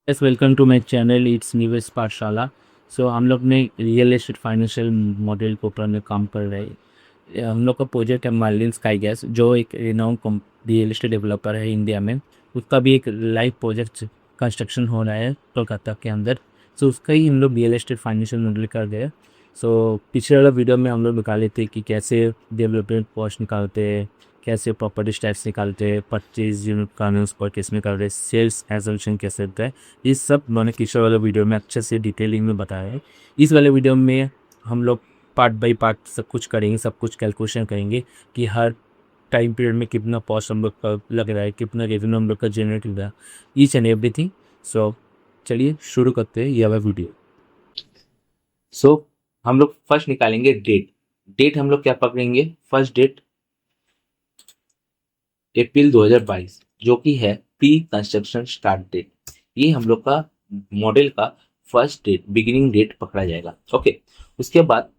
Yes, welcome to my channel, it's Nivesh Pathshala. सो हम लोग ने रियल एस्टेट फाइनेंशियल मॉडल के ऊपर में काम कर रहे हैं। हम लोग का प्रोजेक्ट है मार्लिन स्काई गैस, जो एक रिनाउंड रियल एस्टेट डेवलपर है इंडिया में। उसका भी एक लाइव प्रोजेक्ट कंस्ट्रक्शन हो रहा है कोलकाता के अंदर। सो उसका ही हम लोग रियल एस्टेट फाइनेंशियल मॉडल कर रहे हैं। सो पिछले वाला वीडियो में हम लोग निकाले थे कि कैसे डेवलपमेंट कॉस्ट निकालते हैं, कैसे प्रॉपर्टी टैक्स निकालते हैं, परचेज यूनिट कानून पर केस निकालते हैं, सेल्स एजम्पशन कैसे होता है। ये सब मैंने पिछले वाले वीडियो में अच्छे से डिटेलिंग में बताया है। इस वाले वीडियो में हम लोग पार्ट बाय पार्ट सब कुछ करेंगे, सब कुछ कैलकुलेशन करेंगे कि हर टाइम पीरियड में कितना कॉस्ट हम लोग का लग रहा है, कितना रेवेन्यू हम लोग का जनरेट हो रहा है, ईच एंड एवरीथिंग। सो चलिए शुरू करते हैं ये वाला वीडियो। सो हम लोग फर्स्ट निकालेंगे डेट। डेट हम लोग क्या पकड़ेंगे? फर्स्ट डेट अप्रैल 2022, जो कि है प्री कंस्ट्रक्शन स्टार्ट डेट। ये हम लोग का मॉडल का फर्स्ट डेट, बिगिनिंग डेट पकड़ा जाएगा। ओके, उसके बाद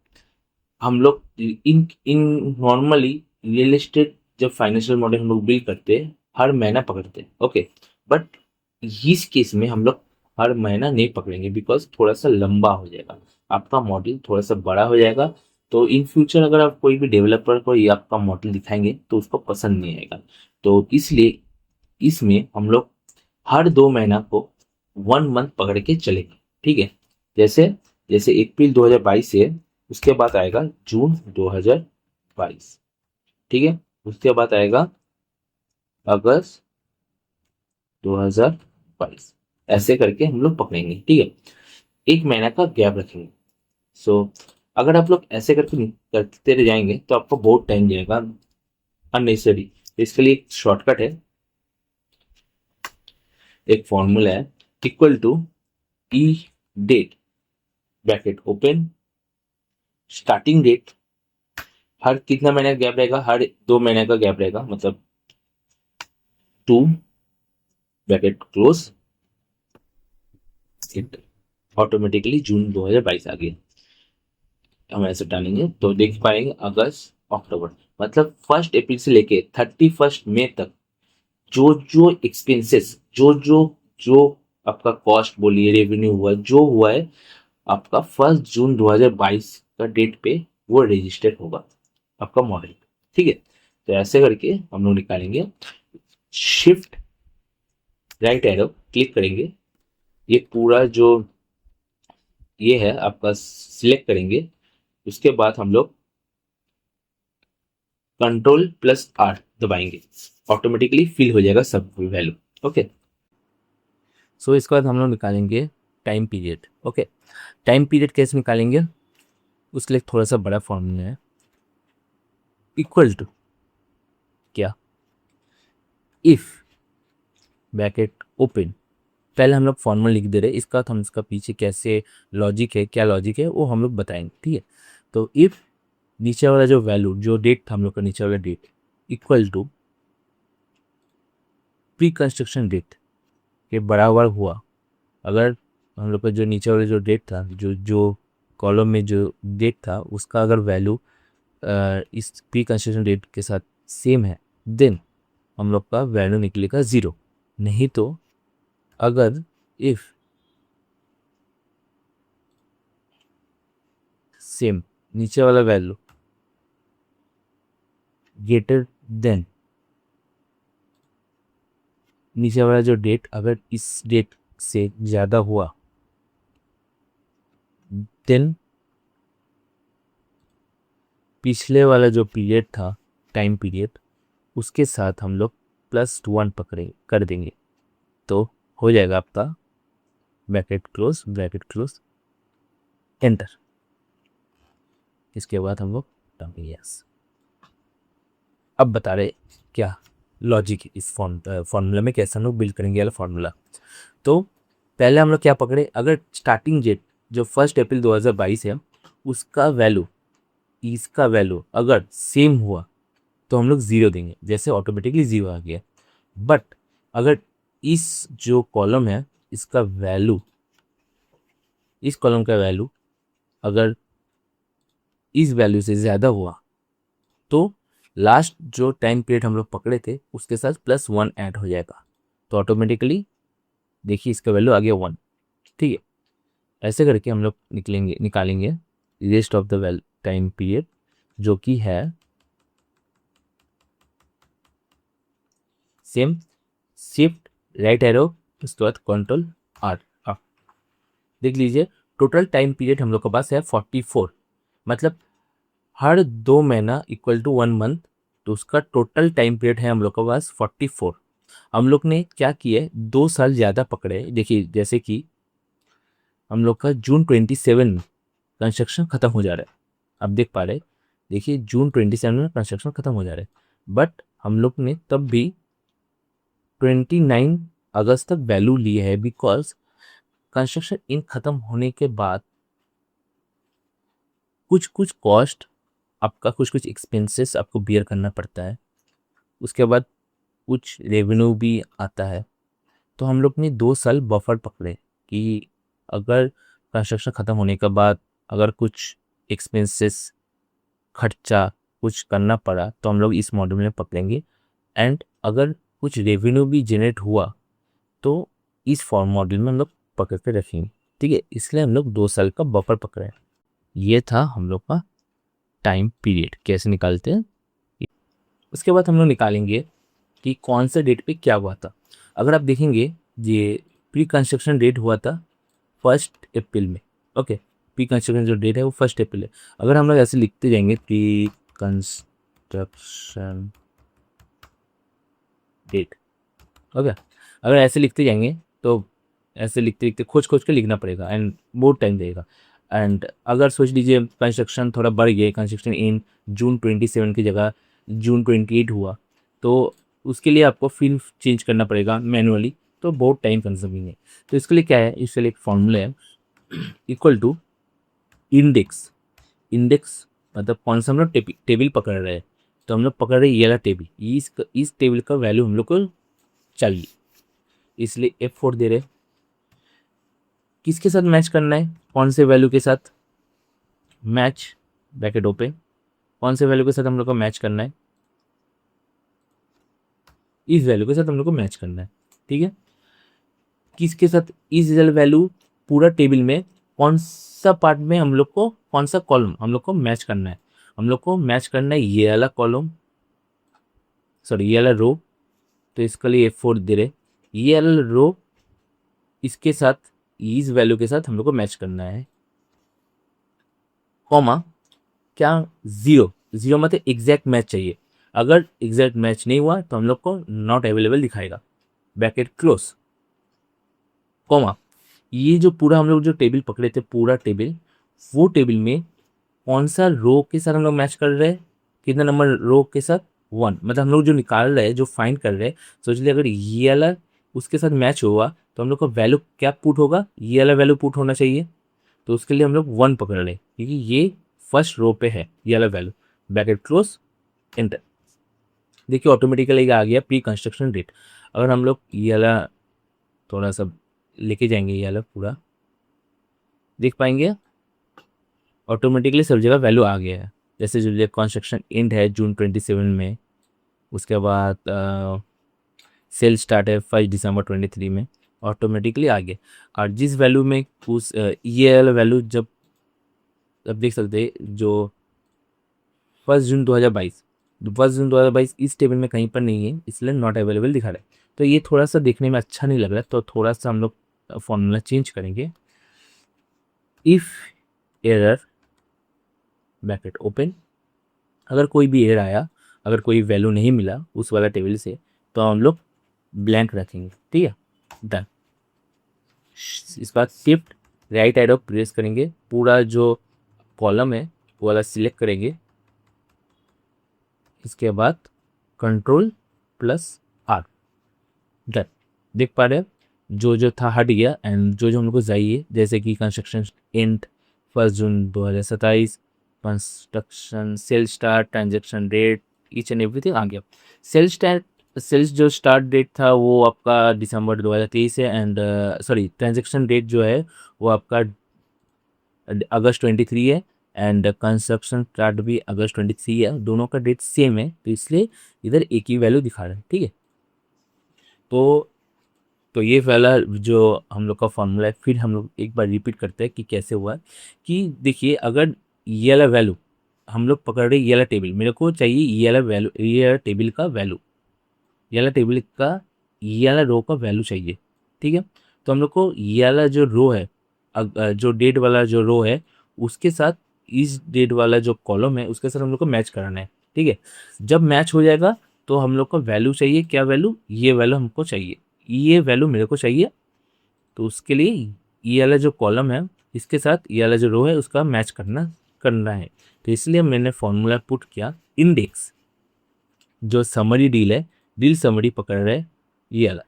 हम लोग इन इन नॉर्मली रियल एस्टेट जब फाइनेंशियल मॉडल हम लोग बिल्ड करते हैं हर महीना पकड़ते हैं। ओके, बट इस केस में हम लोग हर महीना नहीं पकड़ेंगे, बिकॉज थोड़ा सा लंबा हो जाएगा, आपका मॉडल थोड़ा सा बड़ा हो जाएगा। तो इन फ्यूचर अगर आप कोई भी डेवलपर को ये आपका मॉडल दिखाएंगे तो उसको पसंद नहीं आएगा। तो इसलिए इसमें हम लोग हर 2 महीना को 1 मंथ पकड़ के चलेंगे। ठीक है, जैसे जैसे अप्रैल 2022 से उसके बाद आएगा जून 2022। ठीक है, उसके बाद आएगा अगस्त 2022। ऐसे करके हम लोग पकड़ेंगे। ठीक है, 1 महीना का गैप रखेंगे। सो अगर आप लोग ऐसे करके करते रह जाएंगे तो आपको बहुत टाइम जाएगा अननेसेसरी। इसके लिए एक शॉर्टकट है, एक फॉर्मूला है, equal to E date bracket open starting date. हर कितना महीने का गैप रहेगा? हर 2 महीने का गैप रहेगा, मतलब 2 ब्रैकेट क्लोज इंटर। ऑटोमेटिकली जून 2022 आ गया। हम ऐसे डालेंगे तो देख पाएंगे अगस्त अक्टूबर, मतलब 1 अप्रैल से लेके 31 मई तक जो जो एक्सपेंसेस, जो जो जो आपका कॉस्ट बोलिए, रेवेन्यू हुआ, जो हुआ है आपका 1 जून 2022 का डेट पे वो रजिस्टर होगा आपका मॉडल। ठीक है, तो ऐसे करके हम लोग निकालेंगे। शिफ्ट राइट एरो क्लिक करेंगे, ये पूरा जो ये है आपका सिलेक्ट करेंगे। उसके बाद हम लोग कंट्रोल+R दबाएंगे, ऑटोमेटिकली फिल हो जाएगा सब वैल्यू। ओके, सो इसके बाद हम लोग निकालेंगे time period. Okay, time period कैसे निकालेंगे? उसके लिए थोड़ा सा बड़ा फॉर्मूला है, इक्वल टू क्या, इफ ब्रैकेट ओपन। पहले हम लोग फॉर्मूला लिख दे रहे हैं, इसका हम इसका पीछे कैसे लॉजिक है, क्या लॉजिक है वो हम लोग बताएंगे। ठीक है, तो इफ नीचे वाला जो वैल्यू, जो डेट था हम लोग का नीचे वाला date, equal to pre construction date के बराबर हुआ। अगर हम लोग का जो नीचे वाला जो डेट था, जो जो कॉलम में जो डेट था उसका अगर वैल्यू इस प्री कंस्ट्रक्शन डेट के साथ सेम है, देन हम लोग का वैल्यू निकलेगा 0। नहीं तो अगर इफ सेम नीचे वाला वैल्यू ग्रेटर देन नीचे वाला जो डेट अगर इस डेट से ज़्यादा हुआ, देन पिछले वाला जो पीरियड था, टाइम पीरियड, उसके साथ हम लोग +1 पकड़े कर देंगे, तो हो जाएगा आपका ब्रैकेट क्लोज एंटर। इसके बाद हम लोग डालेंगे यस। अब बता रहे क्या लॉजिक है इस फॉर्मूला में, कैसे हम लोग बिल्ड करेंगे वाला फॉर्मूला। तो पहले हम लोग क्या पकड़े, अगर स्टार्टिंग डेट जो 1 अप्रैल 2022 है उसका वैल्यू, इसका वैल्यू अगर सेम हुआ तो हम लोग 0 देंगे, जैसे ऑटोमेटिकली 0 आ गया। बट अगर इस जो कॉलम है इसका वैल्यू, इस कॉलम का वैल्यू अगर इस वैल्यू से ज़्यादा हुआ तो लास्ट जो टाइम पीरियड हम लोग पकड़े थे उसके साथ +1 ऐड हो जाएगा, तो ऑटोमेटिकली देखिए इसका वैल्यू आ गया 1। ठीक है, ऐसे करके हम लोग निकालेंगे rest of the well time period, जो कि है सेम शिफ्ट राइट एरो, उसके बाद कंट्रोल आर। देख लीजिए टोटल टाइम पीरियड हम लोग के पास है 44, मतलब हर 2 महीना इक्वल टू 1 मंथ, तो उसका टोटल टाइम पीरियड है हम लोग के पास 44। हम लोग ने क्या किया है, 2 साल ज़्यादा पकड़े। देखिए जैसे कि हम लोग का जून 27 में कंस्ट्रक्शन खत्म हो जा रहा है, आप देख पा रहे, देखिए जून 27 में कंस्ट्रक्शन खत्म हो जा रहा है, बट हम लोग ने तब भी 29 अगस्त तक वैल्यू ली है, बिकॉज कंस्ट्रक्शन इन खत्म होने के बाद कुछ कुछ कॉस्ट आपका, कुछ कुछ एक्सपेंसेस आपको बियर करना पड़ता है, उसके बाद कुछ रेवेन्यू भी आता है। तो हम लोग ने 2 साल बफर पकड़े कि अगर कंस्ट्रक्शन ख़त्म होने के बाद अगर कुछ एक्सपेंसेस खर्चा कुछ करना पड़ा तो हम लोग इस मॉड्यूल में पकड़ेंगे, एंड अगर कुछ रेवेन्यू भी जनरेट हुआ तो इस फॉर्म मॉड्यूल में हम लोग पकड़ के रखेंगे। ठीक है, इसलिए हम लोग 2 साल का बफर पकड़े। ये था हम लोग का टाइम पीरियड, कैसे निकालते हैं। उसके बाद हम लोग निकालेंगे कि कौन से डेट पे क्या हुआ था। अगर आप देखेंगे ये प्री कंस्ट्रक्शन डेट हुआ था 1 अप्रैल में। ओके, प्री कंस्ट्रक्शन जो डेट है वो 1 अप्रैल है। अगर हम लोग ऐसे लिखते जाएंगे प्री कंस्ट्रक्शन डेट, ओके, अगर ऐसे लिखते जाएंगे तो ऐसे लिखते लिखते खोज खोज के लिखना पड़ेगा एंड बहुत टाइम लगेगा। एंड अगर सोच लीजिए कंस्ट्रक्शन थोड़ा बढ़ गया, कंस्ट्रक्शन इन जून 27 की जगह जून 28 हुआ, तो उसके लिए आपको फिर चेंज करना पड़ेगा मैनुअली, तो बहुत टाइम कंज्यूमिंग है। तो इसके लिए क्या है, इसके लिए एक फॉर्मूला है इक्वल टू इंडेक्स। इंडेक्स मतलब कौन सा हम लोग टेबल पकड़ रहे हैं, तो हम लोग पकड़ रहे हैं ये वाला टेबल, इस टेबल का वैल्यू हम लोग को चाहिए, इसलिए F4 दे रहे। किसके साथ मैच करना है, कौन से वैल्यू के साथ, मैच ब्रैकेट ओपन, कौन से वैल्यू के साथ हम लोग को मैच करना है, इस वैल्यू के साथ हम लोग को मैच करना है। ठीक है, किसके साथ, इस वैल्यू पूरा टेबल में कौन सा पार्ट में हम लोग को, कौन सा कॉलम हम लोग को मैच करना है, हम लोग को मैच करना है ये वाला कॉलम, सॉरी ये वाला रो, तो इसके लिए F4 दे रहे। ये वाला रो इसके साथ, इस वैल्यू के साथ हम लोग को मैच करना है, कॉमा क्या, जीरो, जीरो मतलब एग्जैक्ट मैच चाहिए। अगर एग्जैक्ट मैच नहीं हुआ तो हम लोग को नॉट अवेलेबल दिखाएगा, ब्रैकेट क्लोज, कॉमा। ये जो पूरा हम लोग जो टेबल पकड़े थे, पूरा टेबल, वो टेबल में कौन सा रो के साथ हम लोग मैच कर रहे हैं, कितना नंबर रो के साथ, 1, मतलब हम लोग जो निकाल रहे हैं, जो फाइंड कर रहे हैं, सोच लिया अगर ये वाला उसके साथ मैच हुआ तो हम लोग का वैल्यू क्या पुट होगा, ये वाला वैल्यू पुट होना चाहिए, तो उसके लिए हम लोग 1 पकड़ रहे हैं क्योंकि ये फर्स्ट रो पे है ये वाला वैल्यू, ब्रैकेट क्लोज, एंटर। देखिए ऑटोमेटिकली आ गया प्री कंस्ट्रक्शन डेट। अगर हम लोग ये वाला थोड़ा सा लेके जाएंगे, ये वाला पूरा देख पाएंगे, ऑटोमेटिकली सब जगह वैल्यू आ गया है। जैसे जो कंस्ट्रक्शन एंड है जून 27 में, उसके बाद सेल स्टार्ट है 1 दिसंबर 23 में, ऑटोमेटिकली आ गया। और जिस वैल्यू में उस ये वाला वैल्यू जब अब देख सकते हैं, जो 1 जून 2022, 1 जून 2022 इस टेबल में कहीं पर नहीं है, इसलिए नॉट अवेलेबल दिखा रहा है। तो ये थोड़ा सा देखने में अच्छा नहीं लग रहा है, तो थोड़ा सा हम लोग फॉर्मूला चेंज करेंगे। इफ़ एरर ब्रैकेट ओपन, अगर कोई भी एरर आया, अगर कोई वैल्यू नहीं मिला उस वाला टेबल से, तो हम लोग ब्लैंक रखेंगे। ठीक है, डन। इस बार शिफ्ट राइट एरो प्रेस करेंगे, पूरा जो कॉलम है वो वाला सिलेक्ट करेंगे, इसके बाद कंट्रोल प्लस आर, डन। देख पा रहे हैं जो जो था हट गया, एंड जो जो हम लोग को चाहिए, जैसे कि construction end 1 June 2027, construction sale start, transaction date, each and everything आ गया। सेल्स जो स्टार्ट डेट था वो आपका दिसंबर 2023 है, एंड सॉरी ट्रांजेक्शन डेट जो है वो आपका अगस्त 23 है, एंड कंस्ट्रक्शन स्टार्ट भी अगस्त 23 है, दोनों का डेट सेम है, तो इसलिए इधर एक ही वैल्यू दिखा रहा है। ठीक है, तो तो ये वाला जो हम लोग का फॉर्मूला है, फिर हम लोग एक बार रिपीट करते हैं कि कैसे हुआ है। कि देखिए, अगर ये वाला वैल्यू हम लोग पकड़ रहे, ये वाला टेबल मेरे को चाहिए, ये वाला वैल्यू, ये वाला टेबल का वैल्यू, ये वाला टेबल का ये वाला रो का वैल्यू चाहिए। ठीक है, तो हम लोग को ये वाला जो रो है, जो डेट वाला जो रो है, उसके साथ इस डेट वाला जो कॉलम है उसके साथ हम लोग को मैच कराना है। ठीक है, जब मैच हो जाएगा तो हम लोग को वैल्यू चाहिए, क्या वैल्यू, ये वैल्यू हमको चाहिए, ये वैल्यू मेरे को चाहिए। तो उसके लिए ये वाला जो कॉलम है इसके साथ ये वाला जो रो है उसका मैच करना है। तो इसलिए मैंने फॉर्मूला पुट किया, इंडेक्स जो समरी डील है, डील समरी पकड़ रहे हैं, ये वाला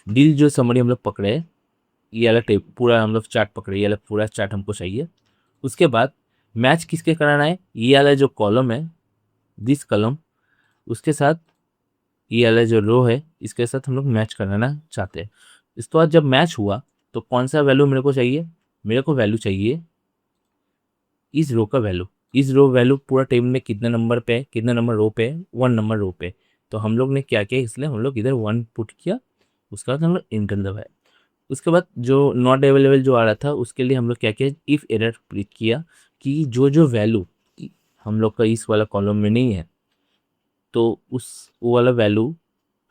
डील जो समरी हम लोग पकड़े हैं, ये वाला टेप पूरा हम लोग चार्ट पकड़े, ये वाला पूरा चार्ट हमको चाहिए। उसके बाद मैच किसके कराना है, ये वाला जो कॉलम है, दिस कॉलम, उसके साथ ये वाला जो रो है इसके साथ हम लोग मैच कराना चाहते हैं। इसके बाद जब मैच हुआ तो कौन सा वैल्यू मेरे को चाहिए, मेरे को वैल्यू चाहिए इस रो का वैल्यू। इस रो वैल्यू पूरा टेबल में कितने नंबर पे है, कितने नंबर रो पे है, 1 नंबर रो पे। तो हम लोग ने क्या किया, इसलिए हम लोग इधर 1 पुट किया, उसके बाद हम लोग इंटर दबाया। उसके बाद जो नॉट अवेलेबल जो आ रहा था उसके लिए हम लोग क्या किया, इफ़ एरर प्रिंट किया कि जो जो वैल्यू हम लोग का इस वाला कॉलम में नहीं है तो वो वाला वैल्यू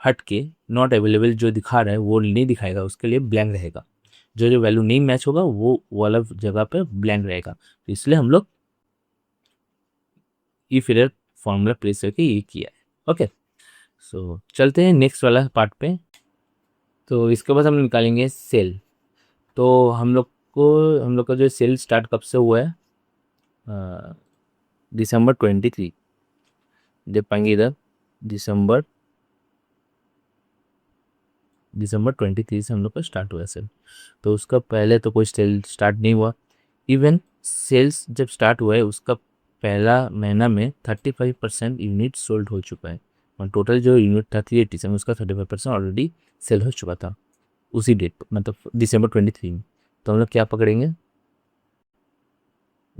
हट के नॉट अवेलेबल जो दिखा रहा है वो नहीं दिखाएगा, उसके लिए ब्लैंक रहेगा। जो जो वैल्यू नहीं मैच होगा वो वाला जगह पे ब्लैंक रहेगा। तो इसलिए हम लोग इफ एरर फॉर्मूला प्रेस करके ये किया है। ओके, सो चलते हैं नेक्स्ट वाला पार्ट पे। तो इसके बाद हम निकालेंगे सेल। तो हम लोग का जो सेल स्टार्ट कब से हुआ है, दिसंबर 23। जब पाएंगे इधर दिसंबर 23 से हम लोग का स्टार्ट हुआ है सेल। तो उसका पहले तो कोई सेल स्टार्ट नहीं हुआ। इवन सेल्स जब स्टार्ट हुआ है उसका पहला महीना में 35% यूनिट सोल्ड हो चुका है, और टोटल जो यूनिट था 387 उसका 35% ऑलरेडी सेल हो चुका था उसी डेट पर, मतलब दिसंबर 23 में। तो हम लोग क्या पकड़ेंगे,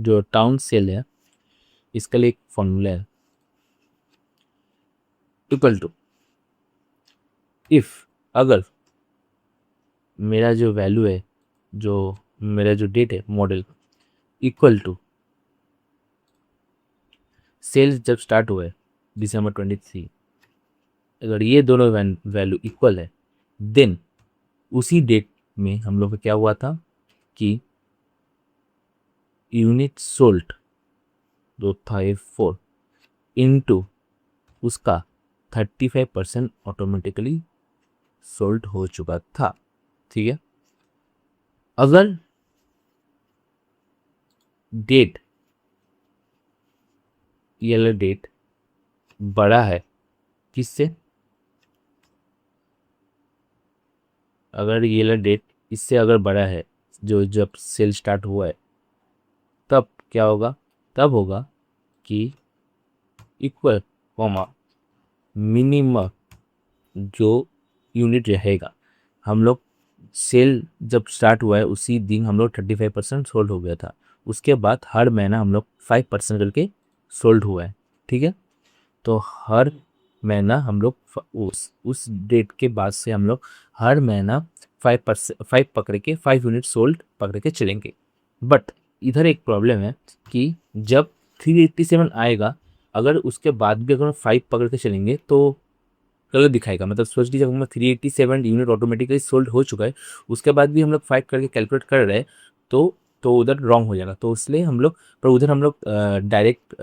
जो टाउन सेल है इसके लिए एक फॉर्मूला है, इक्वल टू इफ, अगर मेरा जो वैल्यू है, जो मेरा जो डेट है मॉडल, इक्वल टू सेल्स जब स्टार्ट हुआ है दिसंबर 23, अगर ये दोनों वैल्यू इक्वल है देन उसी डेट में हम लोग का क्या हुआ था कि यूनिट सोल्ड जो था 4 इनटू उसका 35% ऑटोमेटिकली सोल्ड हो चुका था। ठीक है, अगर डेट, ये वाला डेट बड़ा है किससे, अगर ये वाला डेट इससे अगर बड़ा है, जो जब सेल स्टार्ट हुआ है, तब क्या होगा, तब होगा कि इक्वल कॉमा मिनिमम जो यूनिट रहेगा, हम लोग सेल जब स्टार्ट हुआ है उसी दिन हम लोग 35% सोल्ड हो गया था। उसके बाद हर महीना हम लोग 5% करके सोल्ड हुआ है। ठीक है, तो हर महीना हम लोग उस डेट के बाद से हम लोग हर महीना 5% 5 पकड़ के 5 यूनिट सोल्ड पकड़ के चलेंगे। बट इधर एक प्रॉब्लम है कि जब 387 आएगा, अगर उसके बाद भी अगर 5 पकड़ के चलेंगे तो गलत दिखाएगा। मतलब सोच लीजिए अगर 387 यूनिट ऑटोमेटिकली सोल्ड हो चुका है, उसके बाद भी हम लोग 5 करके कैलकुलेट कर रहे हैं तो उधर रॉन्ग हो जाएगा। तो इसलिए हम लोग, पर उधर हम लोग डायरेक्ट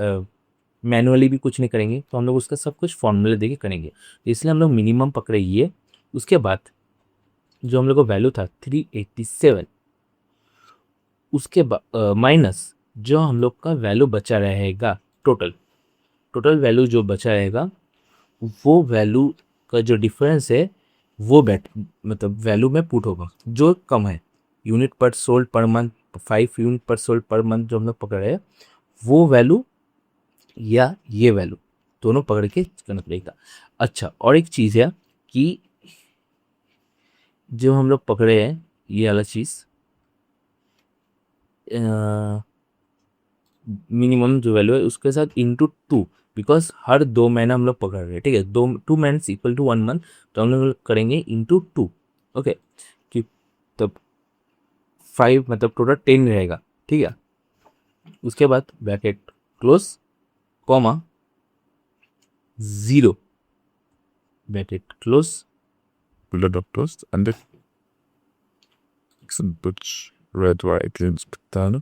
मैनुअली भी कुछ नहीं करेंगे, तो हम लोग उसका सब कुछ फॉर्मूला देके करेंगे। तो इसलिए हम लोग मिनिमम पकड़ेंगे। उसके बाद जो हम लोग का वैल्यू था 387, उसके माइनस जो हम लोग का वैल्यू बचा रहेगा, टोटल टोटल वैल्यू जो बचा रहेगा, वो वैल्यू का जो डिफरेंस है वो मतलब वैल्यू में पुट होगा जो कम है। यूनिट पर सोल्ड पर मंथ, 5 यूनिट पर सोल्ड पर मंथ जो हम लोग पकड़ रहे हैं, वो वैल्यू या ये वैल्यू दोनों पकड़ के करना पड़ेगा। अच्छा, और एक चीज़ है कि जो हम लोग पकड़े हैं ये वाला चीज़, मिनिमम जो वैल्यू है उसके साथ इंटू 2 बिकॉज हर 2 महीना हम लोग पकड़ रहे हैं, ठीक है। 2 मंथ्स इक्वल टू 1 मंथ, तो हम लोग करेंगे इंटू 2, ओके। कि तब 5 मतलब टोटल 10 रहेगा, ठीक है। उसके बाद bracket close, comma 0, bracket close, Blood of Toast and the Butch Red White Inspector.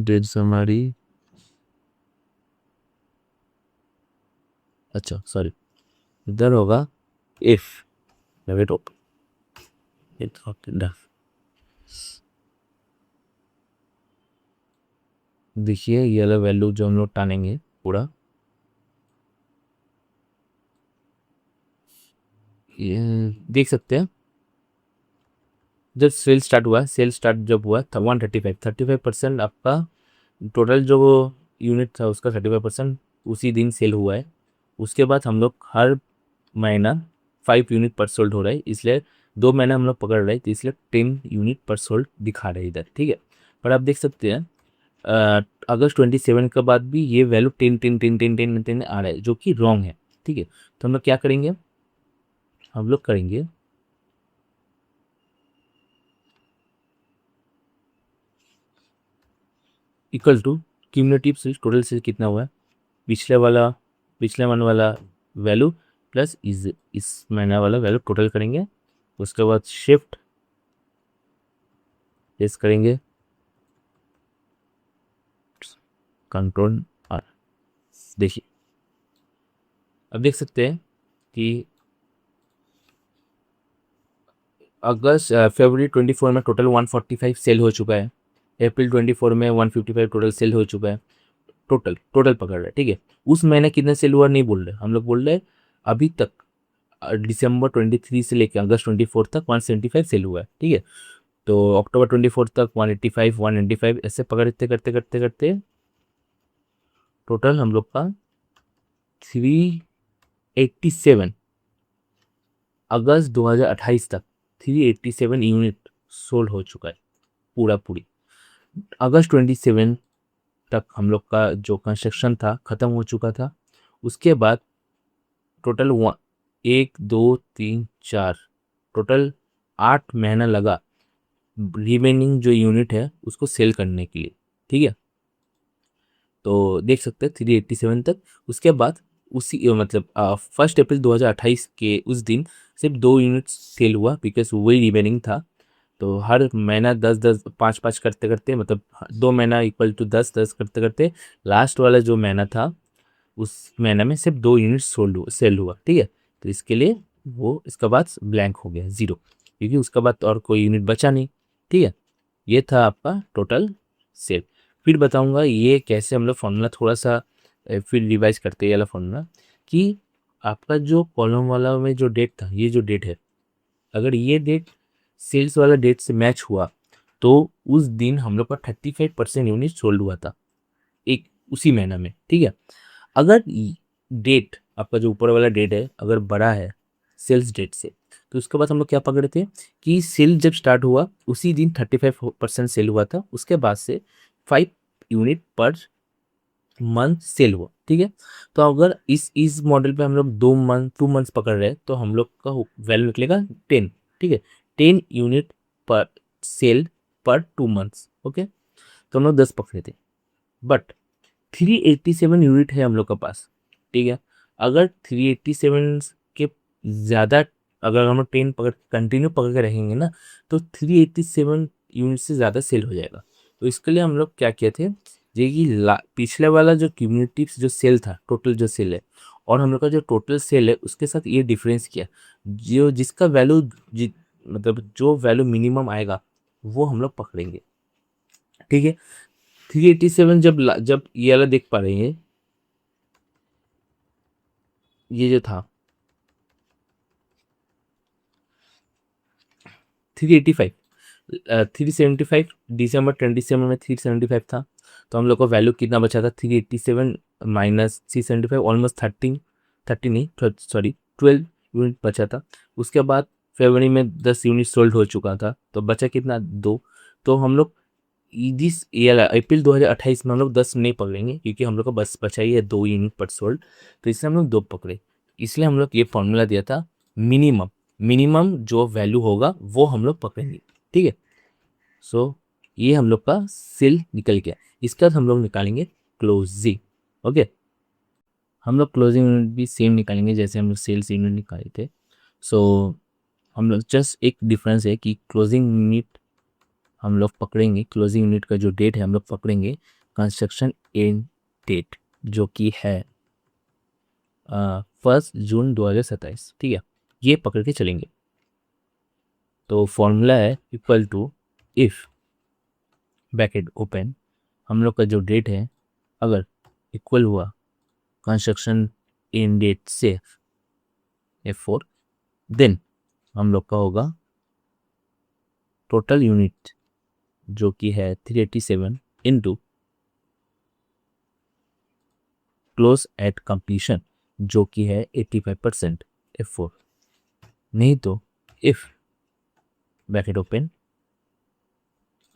डेढ़ हमारी, अच्छा सॉरी, इधर होगा इफ, वेट ओपन, देखिए ये वाला वैल्यू जो हम लोग टानेंगे पूरा, ये देख सकते हैं। जब सेल स्टार्ट हुआ, सेल स्टार्ट जब हुआ था 135% आपका टोटल जो यूनिट था उसका 35% उसी दिन सेल हुआ है। उसके बाद हम लोग हर महीना 5 यूनिट पर सोल्ड हो रहा है, इसलिए 2 महीना हम लोग पकड़ रहे हैं, तो इसलिए 10 यूनिट पर सोल्ड दिखा रहे हैं इधर, ठीक है। पर आप देख सकते हैं अगस्त 27 के बाद भी ये वैल्यू 10 आ रहा है, जो कि रॉन्ग है, ठीक है। तो हम लोग क्या करेंगे, हम लोग करेंगे equal to cumulative sales, total sales कितना हुआ है, पिछले मंथ वाला वैल्यू प्लस इस महीना वाला वैल्यू टोटल करेंगे। उसके बाद शिफ्ट प्रेस करेंगे, कंट्रोल आर, देखिए अब देख सकते हैं कि अगस्त फरवरी 24 में टोटल 145 सेल हो चुका है, अप्रैल 24 में 155 टोटल सेल हो चुका है, टोटल पकड़ रहे हैं, ठीक है। उस महीने कितने सेल हुआ नहीं बोल रहे, हम लोग बोल रहे हैं अभी तक दिसंबर 23 से लेकर अगस्त 24 तक 175 सेल हुआ है, ठीक है। तो अक्टूबर 24 तक 185 195 ऐसे पकड़ते करते करते करते टोटल हम लोग का 387 अगस्त 2028 तक 387 यूनिट सोल्ड हो चुका है पूरा पूरी। अगस्त 27 तक हम लोग का जो कंस्ट्रक्शन था ख़त्म हो चुका था। उसके बाद टोटल 1 2 3 4 टोटल 8 महीना लगा रिमेनिंग जो यूनिट है उसको सेल करने के लिए, ठीक है। तो देख सकते हैं 387 तक। उसके बाद उसी मतलब 1 अप्रैल 2028 के उस दिन सिर्फ 2 यूनिट सेल हुआ, बिकॉज वही रिमेनिंग था। तो हर महीना 10-10 5-5 करते करते मतलब 2 महीना इक्वल टू 10-10 करते करते लास्ट वाला जो महीना था उस महीने में सिर्फ 2 यूनिट सेल हुआ, ठीक है। तो इसके लिए वो इसका बाद ब्लैंक हो गया 0, क्योंकि उसका बाद और कोई यूनिट बचा नहीं, ठीक है। ये था आपका टोटल सेल। फिर बताऊंगा ये कैसे हम लोग फॉर्मूला थोड़ा सा फिर रिवाइज करते हैं ये वाला फॉर्मूला, कि आपका जो कॉलम वाला में जो डेट था, ये जो डेट है, अगर ये डेट सेल्स वाला डेट से मैच हुआ तो उस दिन हम लोग का 35% यूनिट सोल्ड हुआ था एक उसी महीना में, ठीक है। अगर डेट आपका जो ऊपर वाला डेट है अगर बड़ा है सेल्स डेट से, तो उसके बाद हम लोग क्या पकड़े थे कि सेल जब स्टार्ट हुआ उसी दिन 35% सेल हुआ था, उसके बाद से 5 यूनिट पर मंथ सेल हुआ, ठीक है। तो अगर इस मॉडल पे हम लोग 2 मंथ्स पकड़ रहे हैं तो हम लोग का वैल्यू निकलेगा 10, ठीक है। 10 यूनिट पर सेल पर 2 मंथ्स, ओके। तो हम लोग 10 पकड़े थे, बट 387 यूनिट है हम लोग के पास, ठीक है। अगर 387 के ज़्यादा अगर हम लोग 10 पकड़ कंटिन्यू पकड़ के रहेंगे ना, तो 387 यूनिट से ज़्यादा सेल हो जाएगा। तो इसके लिए हम लोग क्या किए थे, ये कि पिछले वाला जो क्यूमुलेटिव जो सेल था, टोटल जो सेल है, और हम लोग का जो टोटल सेल है उसके साथ ये डिफरेंस किया, जो जिसका वैल्यू मतलब जो वैल्यू मिनिमम आएगा वो हम लोग पकड़ेंगे, ठीक है। 387 जब ये वाला देख पा रहे हैं, ये जो था 385 375 दिसंबर 27 में 375 था। तो हम लोग को वैल्यू कितना बचा था, 387 माइनस 375 ऑलमोस्ट 30 नहीं सॉरी 12 यूनिट बचा था। उसके बाद फरवरी में 10 यूनिट सोल्ड हो चुका था, तो बचा कितना 2। तो हम लोग दिस ईयर अप्रैल 2028 में हम लोग 10 नहीं पकड़ेंगे क्योंकि हम लोग का बस बचा ही है 2 यूनिट पर सोल्ड, तो इसलिए हम लोग 2 पकड़े। इसलिए हम लोग ये फॉर्मूला दिया था, मिनिमम जो वैल्यू होगा वो हम लोग पकड़ेंगे, ठीक है। सो ये हम लोग का सेल निकल गया। इसका हम लोग निकालेंगे क्लोजिंग। ओके, हम लोग क्लोजिंग यूनिट भी सेम निकालेंगे जैसे हम लोग सेल्स यूनिट निकाले थे। सो हम लोग जस्ट एक डिफरेंस है कि क्लोजिंग यूनिट हम लोग पकड़ेंगे, क्लोजिंग यूनिट का जो डेट है हम लोग पकड़ेंगे कंस्ट्रक्शन एंड डेट, जो कि है 1 जून 2027, ठीक है। ये पकड़ के चलेंगे। तो फॉर्मूला है equal to if bracket open, हम लोग का जो डेट है अगर इक्वल हुआ कंस्ट्रक्शन इन डेट से F4, देन हम लोग का होगा टोटल यूनिट जो कि है 387 इंटू क्लोज एट कंप्लीशन जो कि है 85% F4। नहीं तो इफ ब्रैकेट ओपन,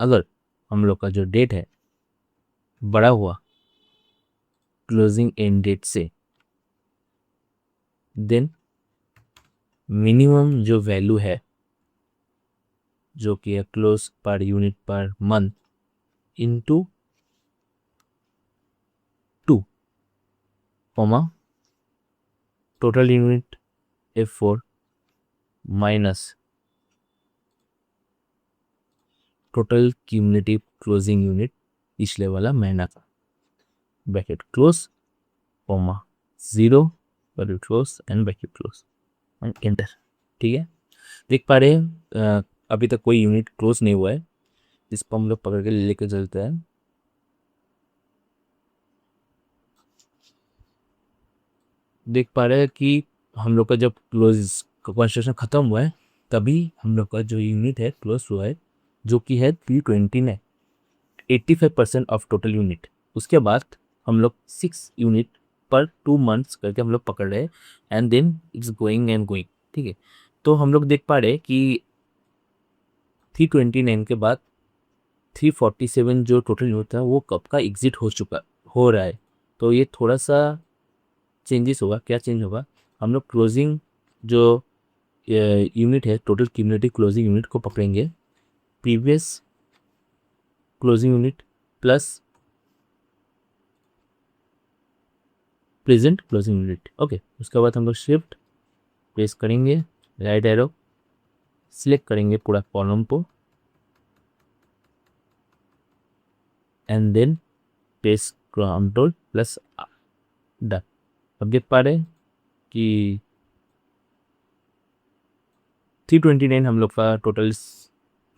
अगर हम लोग का जो डेट है बड़ा हुआ क्लोजिंग एंड डेट से, देन मिनिमम जो वैल्यू है जो कि है close per unit per month into 2, total unit F4 minus total cumulative closing unit पिछले वाला महीना का, bracket close, 0 bracket close and bracket close and enter, ठीक है। देख पा रहे हैं अभी तक कोई यूनिट क्लोज नहीं हुआ है, इस पर हम लोग पकड़ के लेके चलते हैं। देख पा रहे हैं कि हम लोग का जब क्लोज कंस्ट्रक्शन खत्म हुआ है तभी हम लोग का जो यूनिट है क्लोज हुआ है जो कि है 329, 85% ऑफ टोटल यूनिट। उसके बाद हम लोग 6 यूनिट पर 2 मंथ्स करके हम लोग पकड़ रहे हैं and then it's going and going, ठीक है। तो हम लोग देख पा रहे हैं कि 329 के बाद 347 जो टोटल यूनिट था वो कब का एग्जिट हो रहा है। तो ये थोड़ा सा चेंजेस होगा। क्या चेंज होगा, हम लोग क्लोजिंग जो यूनिट है टोटल क्यूमुलेटिव क्लोजिंग यूनिट को पकड़ेंगे, previous closing unit plus present closing unit. Okay, उसके बाद हम लोग शिफ्ट प्रेस करेंगे, राइट एरो सिलेक्ट करेंगे पूरा कॉलम को and then press control plus done. अब देख पा रहे कि 329 हम लोग का टोटल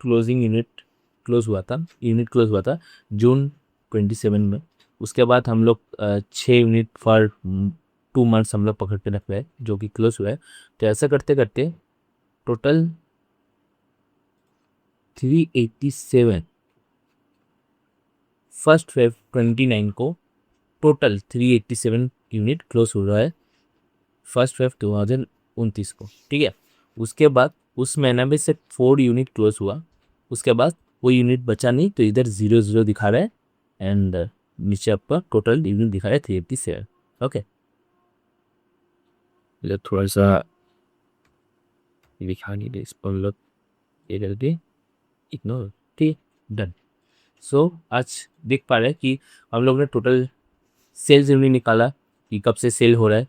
क्लोजिंग यूनिट क्लोज हुआ था जून 27 में। उसके बाद हम लोग 6 यूनिट फॉर 2 मंथ्स हम लोग पकड़ के रख रहे हैं जो कि क्लोज हुआ है। तो ऐसा करते करते टोटल 387 1 Feb 29 को टोटल 387 यूनिट क्लोज हो रहा है 1 Feb 2029 को, ठीक है। उसके बाद उस महीना में से 4 यूनिट क्लोज हुआ, उसके बाद वो यूनिट बचा नहीं तो इधर 0 दिखा रहा है एंड नीचे आपका टोटल यूनिट दिखा रहा है 387। ओके, थोड़ा सा दिखा नहीं दे इस पर लोग ये कर दे इग्नोर, ठीक, डन। सो आज देख पा रहे हैं कि हम लोग ने टोटल सेल्स यूनिट निकाला कि कब से सेल हो रहा है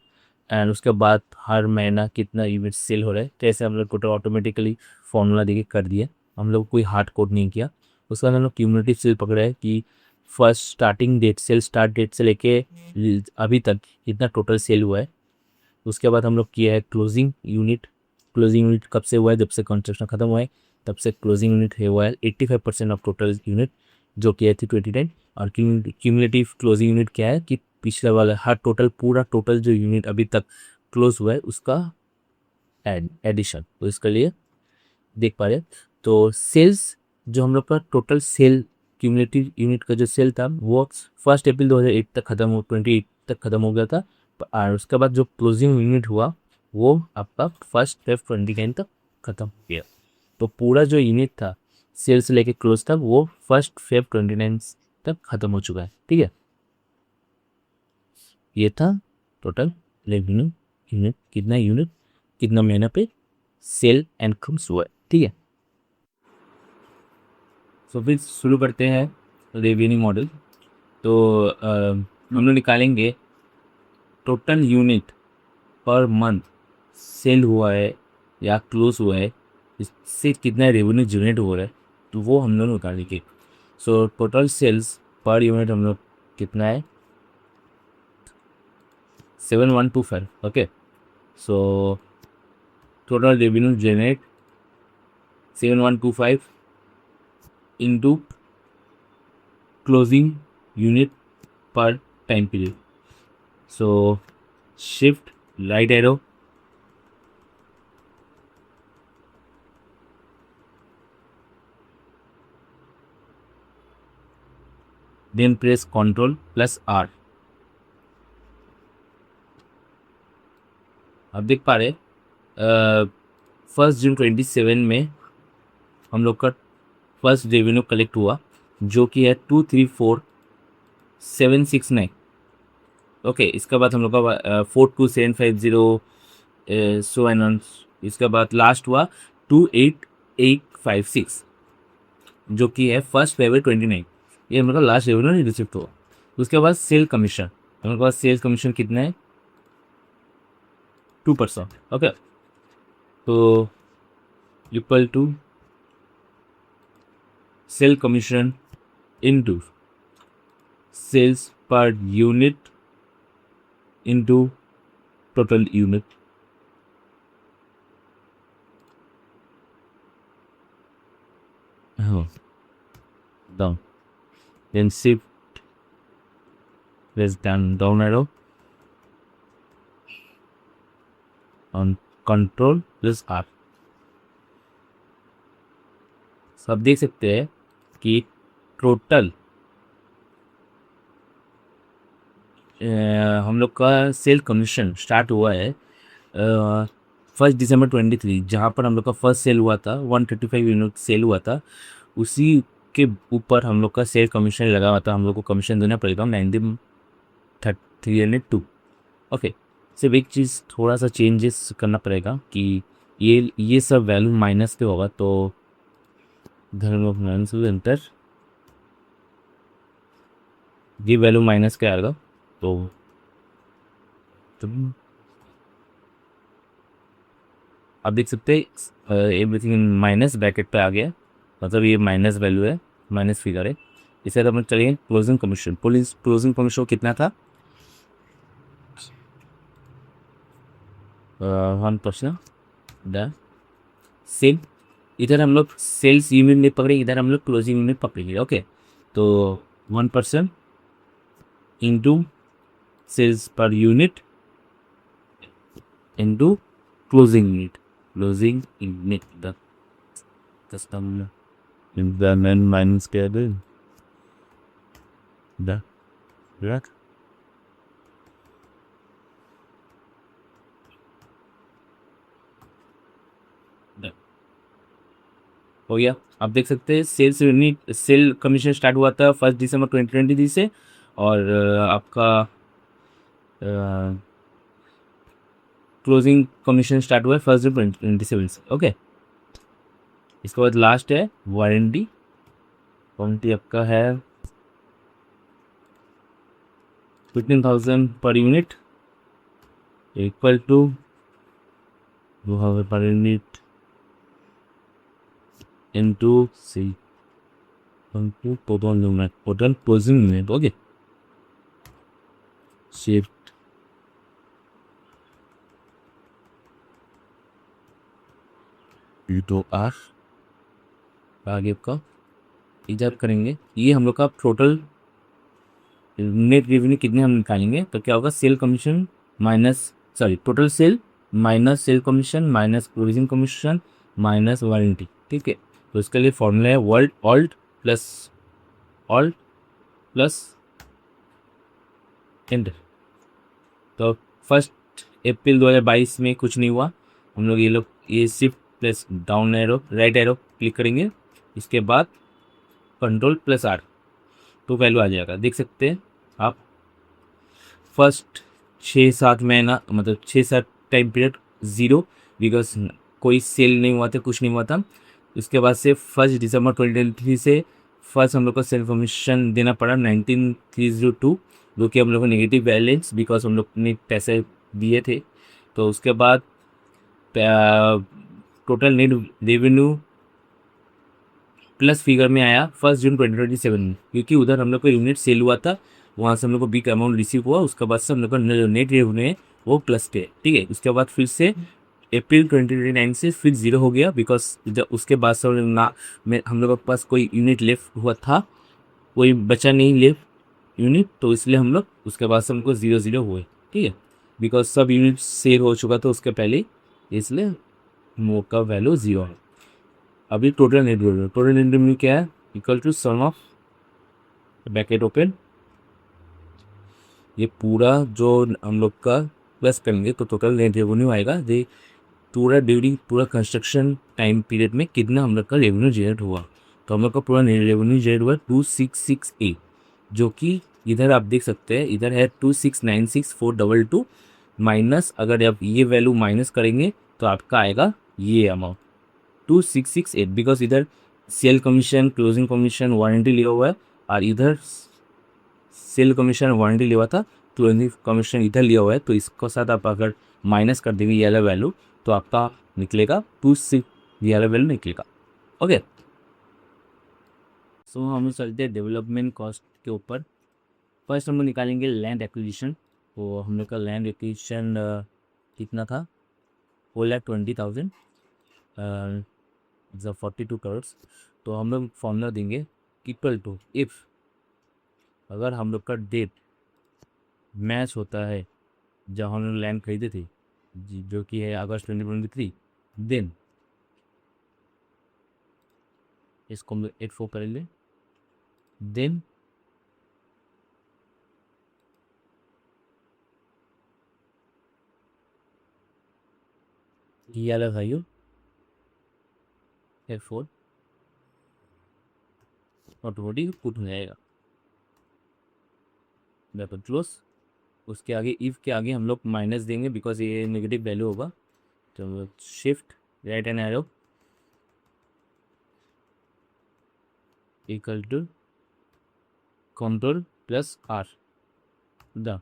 एंड उसके बाद हर महीना कितना यूनिट सेल हो रहा है। तो ऐसे हम लोग टोटल ऑटोमेटिकली फॉर्मूला देके कर दिया, हम लोग कोई हार्ड कोड नहीं किया। उसके बाद हम लोग क्यूमुलेटिव सेल पकड़ा है कि first starting date sale start date से लेके अभी तक कितना टोटल सेल हुआ है। उसके बाद हम लोग किया है क्लोजिंग यूनिट कब से हुआ है, जब से कंस्ट्रक्शन खत्म हुआ है तब से क्लोजिंग यूनिट हुआ है 85% ऑफ टोटल यूनिट जो कि है 329। और क्यूमुलेटिव क्लोजिंग यूनिट क्या है कि पिछला वाला हर पूरा टोटल जो यूनिट अभी तक क्लोज हुआ है उसका एडिशन। तो इसके लिए देख पा रहे तो सेल्स जो हम लोग का टोटल सेल क्यूमुलेटिव यूनिट का जो सेल था वो 1 अप्रैल 2008 तक खत्म हो 28 तक खत्म हो गया था। और उसके बाद जो क्लोजिंग यूनिट हुआ वो आपका 1 Feb 29 तक खत्म हो गया। तो पूरा जो यूनिट था सेल से लेके क्लोज तक वो 1 Feb 29 तक ख़त्म हो चुका है, ठीक है। ये था टोटल रेवेन्यू यूनिट, कितना महीना पे सेल एंड कम्स हुआ है, ठीक है। तो फिर शुरू करते हैं रेवेन्यू मॉडल। तो हम लोग निकालेंगे total unit per month sale हुआ है या क्लोज हुआ है, इससे कितना रेवेन्यू जनरेट हो रहा है, तो वो हम लोग निकालेंगे। So total sales per unit हम लोग कितना है 7125, okay. So total revenue generate 7125 into closing unit per time period. So shift right arrow, then press Ctrl + R। आप देख पा रहे 1 जून 27 में हम लोग का फर्स्ट रेवेन्यू कलेक्ट हुआ, जो कि है 234769, ओके। इसके बाद हम लोग का 42750 सो एंड ऑन। इसके बाद लास्ट हुआ 28856, जो कि है 1 February 29। ये हम लोग का लास्ट रेवेन्यू रिसिव हुआ। उसके बाद सेल कमीशन, हम लोग के पास सेल्स कमीशन कितना है 2%, ओके। तो equal to sale commission into sales per unit into total unit. Down, then shift press down arrow on Ctrl + R। सब देख सकते हैं कि टोटल हम लोग का सेल कमीशन स्टार्ट हुआ है 1 दिसंबर 23, जहाँ पर हम लोग का फर्स्ट सेल हुआ था 135 यूनिट सेल हुआ था। उसी के ऊपर हम लोग का सेल कमीशन लगा हुआ था, हम लोग को कमीशन देना पड़ेगा 9302, ओके। सिर्फ एक चीज़ थोड़ा सा चेंजेस करना पड़ेगा कि ये सब वैल्यू माइनस पे होगा, तो धर्म ऑफ एंटर, ये वैल्यू माइनस के आएगा, तो आप देख सकते हैं एवरीथिंग माइनस ब्रैकेट पे आ गया, मतलब ये माइनस वैल्यू है, माइनस फिगर है। इसके बाद हम चलिए क्लोजिंग कमीशन। क्लोजिंग कमीशन कितना था 1%। द सेल, इधर हम लोग सेल्स यूनिट नहीं पकड़े, इधर हम लोग क्लोजिंग यूनिट पकड़ेंगे, ओके। तो 1% into sales per unit into closing unit, the customer then minus क्या है दा रख हो गया। आप देख सकते हैं sales unit, sale commission start हुआ था 1 दिसंबर 2023 से, और आपका क्लोजिंग कमीशन स्टार्ट हुआ है 1 जून 2027 से, ओके। इसके बाद लास्ट है वारंटी आपका है 15,000 per unit equal to per unit into C into total closing unit, okay। shift to R, आगे आपका इधर करेंगे। ये हम लोग का टोटल नेट रेवेन्यू कितने हम निकालेंगे, तो क्या होगा sale commission minus total sale minus sale commission minus closing commission minus warranty, ठीक है। तो इसके लिए फॉर्मूला है ऑल्ट प्लस एंटर। तो 1 अप्रैल 2022 में कुछ नहीं हुआ, हम लोग ये shift plus down arrow right arrow click करेंगे, इसके बाद कंट्रोल प्लस आर, तो वैल्यू आ जाएगा। देख सकते हैं आप, फर्स्ट 6-7 महीना मतलब 6-7 टाइम पीरियड ज़ीरो, बिकॉज कोई सेल नहीं हुआ था, कुछ नहीं हुआ था। उसके बाद से 1 दिसंबर 2023 से फर्स्ट हम लोग को सेल कमीशन देना पड़ा 19,302, जो कि हम लोग को नेगेटिव बैलेंस, बिकॉज हम लोग ने पैसे दिए थे। तो उसके बाद total net revenue plus figure में आया 1 जून 2027 में, क्योंकि उधर हम लोग को यूनिट सेल हुआ था, वहाँ से हम लोग को बिग अमाउंट रिसीव हुआ। उसके बाद से हम लोग का नेट रेवेन्यू है वो प्लस पे है, ठीक है। उसके बाद फिर से अप्रैल 2029 से फिर जीरो हो गया, बिकॉज उसके बाद से हम लोग के पास कोई यूनिट लेफ्ट हुआ था, कोई बचा नहीं लेफ्ट यूनिट, तो इसलिए हम लोग उसके बाद से हमको 0-0 हुए, ठीक है। बिकॉज सब यूनिट सेल हो चुका था उसके पहले, इसलिए वो का वैल्यू 0 है। अभी टोटल नेट रेवेन्यू क्या है, equal to sum of bracket open, ये पूरा जो हम लोग का प्लस करेंगे तो टोटल नेट रेवेन्यू आएगा। ये पूरा ड्यूरिंग पूरा कंस्ट्रक्शन टाइम पीरियड में कितना हम लोग का रेवेन्यू जनरेट हुआ, तो हम लोग का पूरा नेट रेवेन्यू जनरेट हुआ 2668, जो कि इधर आप देख सकते हैं, इधर है 2696,422 माइनस, अगर आप ये वैल्यू माइनस करेंगे तो आपका आएगा ये अमाउंट 2668, बिकॉज इधर sale commission, closing commission, warranty लिया हुआ है, और इधर सेल कमीशन वारंटी लिया हुआ था, क्लोजिंग कमीशन इधर लिया हुआ है। तो इसको साथ आप अगर माइनस कर देंगे ये वाला वैल्यू, तो आपका निकलेगा 26, ये वाला वैल्यू निकलेगा। ओके, सो हम चलते हैं डेवलपमेंट कॉस्ट के ऊपर। फर्स्ट हम लोग निकालेंगे लैंड एक्विजिशन। तो हम लोग का लैंड एक्विजिशन कितना था, 4,20,000 42 करोड़। तो हम लोग फॉर्मूला देंगे इक्वल टू, इफ़ अगर हम लोग का डेट मैच होता है जब हम लोग लैंड खरीदे थे, जो कि है अगस्त 2023, देन इसको हम लोग 84 कर ले, देन ये अलग है, यू F4 ऑटोमेटिक पुट हो जाएगा, ब्रैकेट क्लोज। उसके आगे इफ़ के आगे हम लोग माइनस देंगे, बिकॉज ये नेगेटिव वैल्यू होगा। तो shift right and arrow equal to control plus R, the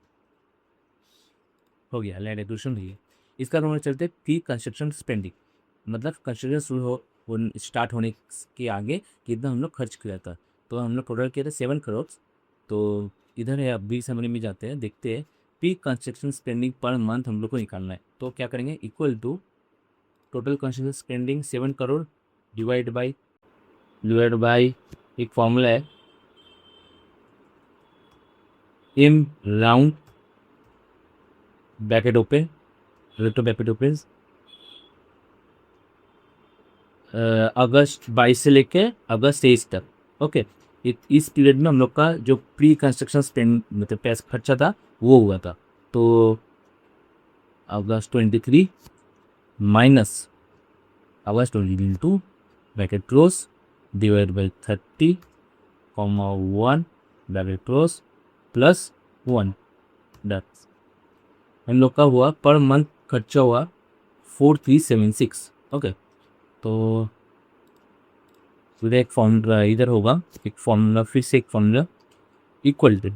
हो गया लैंड एक्विजिशन हो गया। इसका हम लोग चलते हैं प्री कंस्ट्रक्शन स्पेंडिंग, मतलब कंस्ट्रक्शन शुरू हो स्टार्ट होने के आगे कितना हम लोग खर्च किया था। तो हम लोग टोटल किया था 7 करोड़। तो इधर है, अभी समरी में जाते हैं, देखते हैं pre construction spending per month हम लोग को निकालना है। तो क्या करेंगे, equal to total construction spending 7 crore divide by एक फॉर्मूला है, एम राउंड ब्रैकेट ओपन, रेटो ब्रैकेट ओपन, अगस्त 22 से लेके अगस्त 23 तक। ओके, इस पीरियड में हम लोग का जो प्री कंस्ट्रक्शन स्पेंड मतलब पैसा खर्चा था वो हुआ था। तो अगस्त 23 minus August 2022 bracket close divide by 30,1 bracket close plus 1, that's हम लोग का हुआ पर मंथ खर्चा हुआ 4376। ओके, तो इधर एक फॉर्मूला, इधर होगा एक फॉर्मूला, फिर से एक formula equal to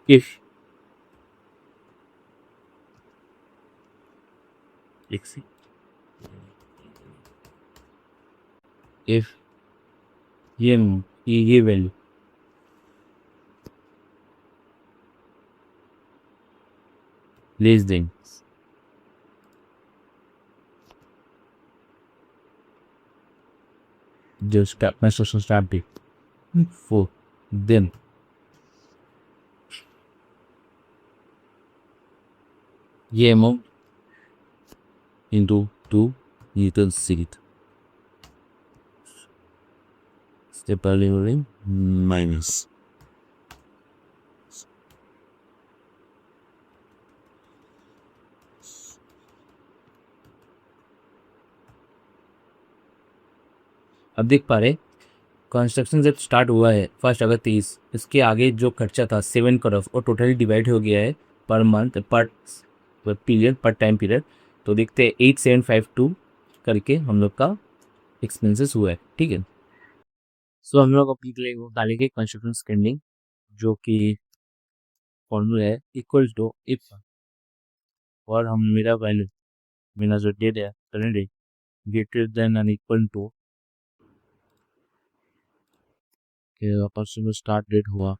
if if ये वैल्यू लेस देन जो स्टेप में social step the four, then ये amount into 2, you can see it. Step early minus अब देख पा रहे कंस्ट्रक्शन जब स्टार्ट हुआ है 1 अगस्त 23, इसके आगे जो खर्चा था 7 करोड़ और टोटली डिवाइड हो गया है पर मंथ पर पीरियड पर टाइम पीरियड। तो देखते हैं 8752 करके हम लोग का एक्सपेंसेस हुआ है। ठीक है, सो हम लोग अपनी के लिए वो डालेंगे कंस्ट्रक्शन स्पेंडिंग, जो कि फॉर्मूला है इक्वल टू इफ, और हम मेरा वैल्यू मेरा जो डेट है current date greater than and equal to के वापस से स्टार्ट डेट हुआ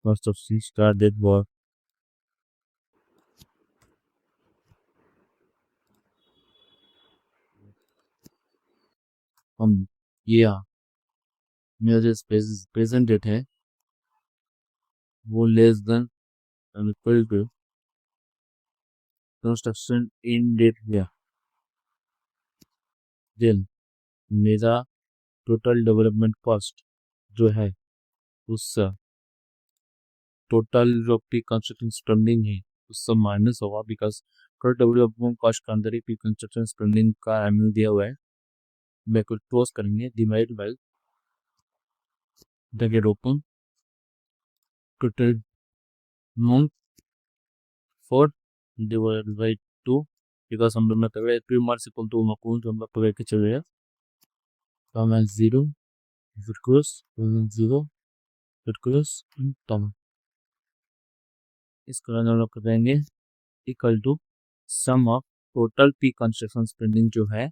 first of C start date हुआ हम ये मेरा जो प्रेजेंट डेट है वो less than and equal to construction end date हुआ। देन मेरा टोटल डेवलपमेंट कॉस्ट जो है उससे टोटल जो प्री कंस्ट्रक्शन स्पेंडिंग है उससे माइनस होगा, बिकॉज टोटल डेवलपमेंट कॉस्ट के अंदर ही प्री कंस्ट्रक्शन स्पेंडिंग का एमएल दिया हुआ है। मैं कुछ क्लोज करेंगे divide by bracket open total amount 4 divide by 2, because हम लोग में पहले 3 मार्क्स इक्वल टू मकून जो हम लोग पकड़ के चल रहे हैं। तो मैं 0 फिर क्रॉस 0 फिर क्रॉस तब इसको हम लोग करेंगे equal to sum of total pre construction spending जो है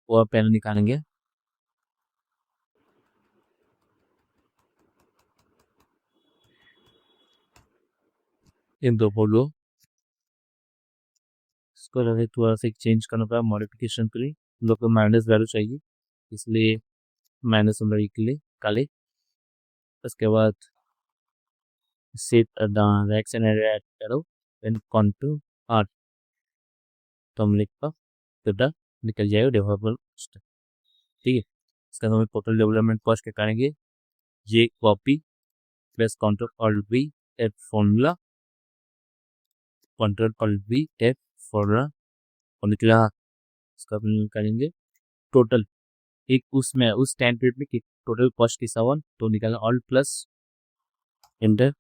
वो आप पहले निकालेंगे। इन दो बोलो इसको लगे थोड़ा सा चेंज करना पड़ा मॉडिफिकेशन के लिए, हम लोग को माइनस वैल्यू चाहिए इसलिए माइनस हम लोग के लिए काले। उसके बाद सेट रैक्स एंड ऐड करो एंड कॉन्टू आर, तो हम लिख का निकल जाएगा डेवलपमेंट कॉस्ट। ठीक है, इसका हम टोटल डेवलपमेंट कॉस्ट क्या करेंगे, ये copy plus control alt V F formula, control alt V F formula और निकला। इसका अपन निकालेंगे टोटल एक उसमें उस टाइम पीरियड में टोटल कॉस्ट कितना हुआ, तो निकालना alt plus enter.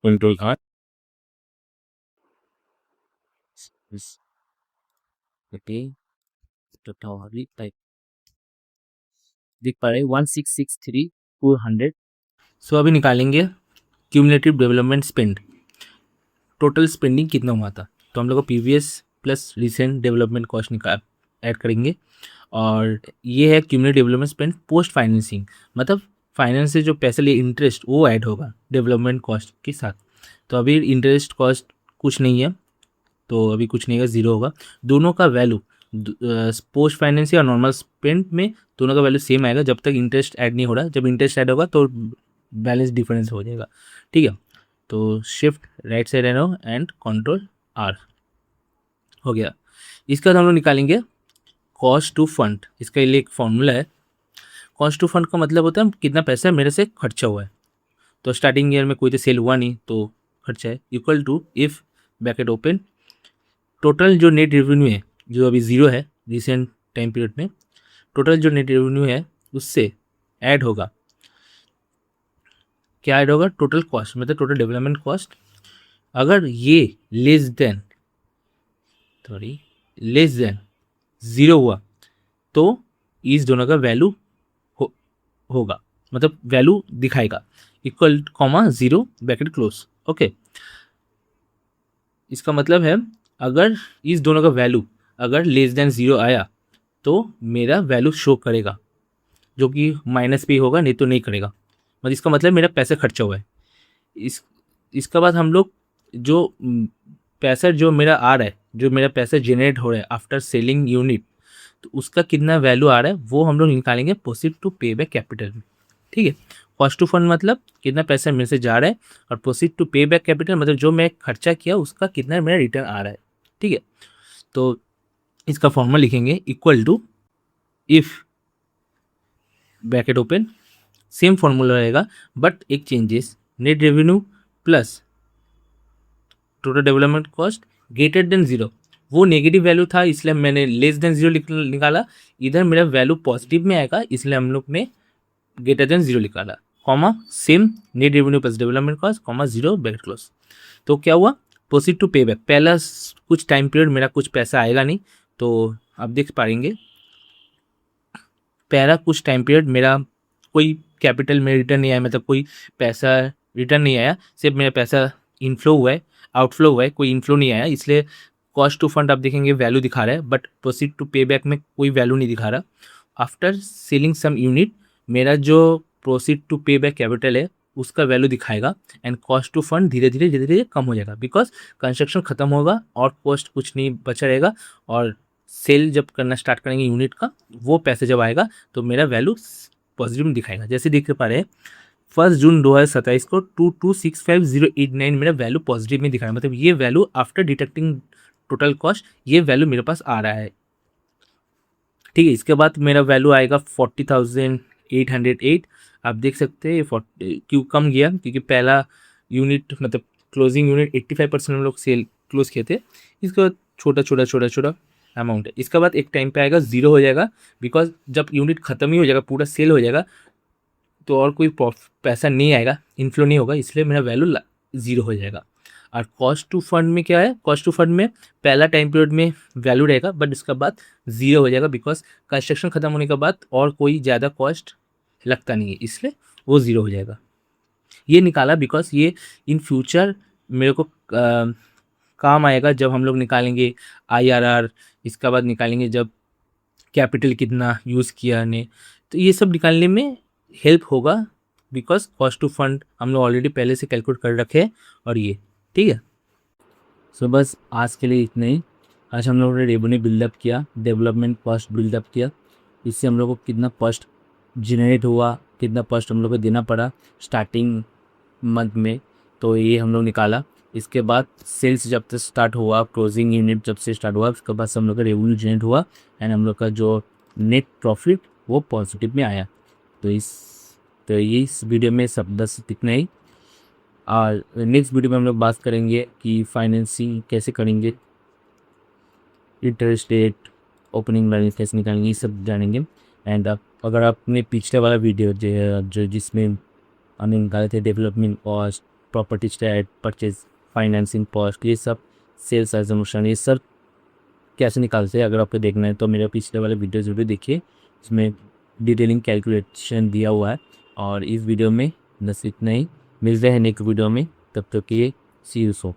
Control R okay, total type देख पा रहे 1663,400। सो अभी निकालेंगे cumulative development spend, total spending कितना हुआ था। तो हम लोग को PVS plus recent development cost निकाल ऐड करेंगे, और ये है cumulative development spend post financing, मतलब फाइनेंस से जो पैसे लिए इंटरेस्ट वो ऐड होगा डेवलपमेंट कॉस्ट के साथ। तो अभी इंटरेस्ट कॉस्ट कुछ नहीं है, तो अभी कुछ नहीं है, ज़ीरो होगा। दोनों का वैल्यू पोस्ट फाइनेंसिंग और नॉर्मल स्पेंड में दोनों का वैल्यू सेम आएगा जब तक इंटरेस्ट ऐड नहीं हो रहा। जब इंटरेस्ट ऐड होगा तो बैलेंस डिफरेंस हो जाएगा। ठीक है, तो shift right side arrow and control R हो गया। इसका हम लोग निकालेंगे कॉस्ट टू फंड। इसका लिए एक फॉर्मूला है। कॉस्ट टू फंड का मतलब होता है कितना पैसा मेरे से खर्चा हुआ है। तो स्टार्टिंग ईयर में कोई तो सेल हुआ नहीं तो खर्चा है, equal to if bracket open total जो नेट रेवेन्यू है जो अभी ज़ीरो है रिसेंट टाइम पीरियड में, टोटल जो नेट रेवेन्यू है उससे ऐड होगा, क्या ऐड होगा, टोटल कॉस्ट मतलब टोटल डेवलपमेंट कॉस्ट। अगर ये लेस देन ज़ीरो हुआ तो इस दोनों का वैल्यू होगा, मतलब वैल्यू दिखाएगा equal comma zero bracket close. Okay, इसका मतलब है अगर इस दोनों का वैल्यू अगर लेस देन ज़ीरो आया तो मेरा वैल्यू शो करेगा, जो कि माइनस पे होगा, नहीं तो नहीं करेगा। मतलब इसका मतलब मेरा पैसा खर्चा हुआ है। इसका बाद हम लोग जो पैसा जो मेरा आ रहा है, जो मेरा पैसा जनरेट हो रहा है आफ्टर सेलिंग यूनिट, तो उसका कितना वैल्यू आ रहा है वो हम लोग निकालेंगे प्रोसीड टू पे बैक कैपिटल में। ठीक है, कॉस्ट टू फंड मतलब कितना पैसा मेरे से जा रहा है, और प्रोसीड टू पे बैक कैपिटल मतलब जो मैं खर्चा किया उसका कितना मेरा रिटर्न आ रहा है। ठीक है, तो इसका फॉर्मूला लिखेंगे equal to if bracket open, same formula रहेगा बट एक changes, net revenue plus total development cost greater than zero. वो नेगेटिव वैल्यू था इसलिए मैंने लेस देन जीरो निकाला, इधर मेरा वैल्यू पॉजिटिव में आएगा इसलिए हम लोग ने ग्रेटर देन जीरो निकाला, comma same net revenue plus development cost comma zero bracket close. तो क्या हुआ, प्रोसीड टू पे बैक। पहला कुछ टाइम पीरियड मेरा कुछ पैसा आएगा नहीं, तो आप देख पाएंगे पहला कुछ टाइम पीरियड मेरा कोई कैपिटल में रिटर्न नहीं आया, मतलब कोई पैसा रिटर्न नहीं आया, सिर्फ मेरा पैसा इनफ्लो हुआ है, आउटफ्लो हुआ है, कोई इनफ्लो नहीं आया, इसलिए कॉस्ट टू फंड आप देखेंगे वैल्यू दिखा रहा है बट प्रोसीड टू पे बैक में कोई वैल्यू नहीं दिखा रहा। आफ्टर सेलिंग सम यूनिट मेरा जो प्रोसीड टू पे बैक कैपिटल है उसका वैल्यू दिखाएगा एंड कॉस्ट टू फंड धीरे धीरे कम हो जाएगा बिकॉज कंस्ट्रक्शन खत्म होगा और कॉस्ट कुछ नहीं बचा रहेगा, और सेल जब करना स्टार्ट करेंगे यूनिट का वो पैसे जब आएगा तो मेरा वैल्यू पॉजिटिव में दिखाएगा। जैसे देख पा रहे हैं 1 जून 2027 को 2265089 मेरा वैल्यू पॉजिटिव में दिखाएगा, मतलब ये value after detecting total cost ये वैल्यू मेरे पास आ रहा है। ठीक है, इसके बाद मेरा वैल्यू आएगा 40,808। आप देख सकते हैं ये क्यों कम गया, क्योंकि पहला यूनिट मतलब क्लोजिंग यूनिट 85% हम लोग सेल क्लोज किए थे, इसके बाद छोटा अमाउंट है। इसके बाद एक टाइम पे आएगा जीरो हो जाएगा बिकॉज जब यूनिट खत्म ही हो जाएगा, पूरा सेल हो जाएगा तो और कोई पैसा नहीं आएगा, इनफ्लो नहीं होगा, इसलिए मेरा वैल्यू जीरो हो जाएगा। और कॉस्ट टू फंड में क्या है, कॉस्ट टू फंड में पहला टाइम पीरियड में वैल्यू रहेगा बट इसके बाद जीरो हो जाएगा बिकॉज कंस्ट्रक्शन खत्म होने के बाद और कोई ज़्यादा कॉस्ट लगता नहीं है, इसलिए वो ज़ीरो हो जाएगा। ये निकाला बिकॉज ये इन फ्यूचर मेरे को काम आएगा जब हम लोग निकालेंगे IRR, इसके बाद निकालेंगे जब कैपिटल कितना यूज़ किया ने, तो ये सब निकालने में हेल्प होगा बिकॉज कॉस्ट टू फंड हम लोग ऑलरेडी पहले से कैलकुलेट कर रखे हैं। और ये ठीक है, सो बस आज के लिए इतना ही। आज हम लोगों ने रेवेन्यू बिल्डअप किया, डेवलपमेंट कॉस्ट बिल्डअप किया, इससे हम लोग को कितना कॉस्ट जनरेट हुआ, कितना कॉस्ट हम लोग को देना पड़ा स्टार्टिंग मंथ में, तो ये हम लोग निकाला। इसके बाद सेल्स जब तक स्टार्ट हुआ, क्लोजिंग यूनिट जब से स्टार्ट हुआ, उसके बाद हम लोग का रेवेन्यू जनरेट हुआ एंड हम लोग का जो नेट प्रॉफिट वो पॉजिटिव में आया। तो इस वीडियो में सब बस इतना ही, और नेक्स्ट वीडियो में हम लोग बात करेंगे कि फाइनेंसिंग कैसे करेंगे, इंटरेस्ट रेट, ओपनिंग बैलेंस कैसे निकालेंगे, ये सब जानेंगे। एंड अगर आपने पिछले वाला वीडियो जो जिसमें हमने निकाले थे development cost, property stat, purchase financing cost, ये सब सेल्स एजम्पशन, ये सब कैसे निकालते हैं, अगर आपको देखना है तो मेरे पिछले वाले वीडियो ज़रूर देखिए, इसमें डिटेलिंग कैलकुलेशन दिया हुआ है। और इस वीडियो में बस इतना ही, मिलते हैं नेक्स्ट वीडियो में, तब तक के लिए सी यू सो।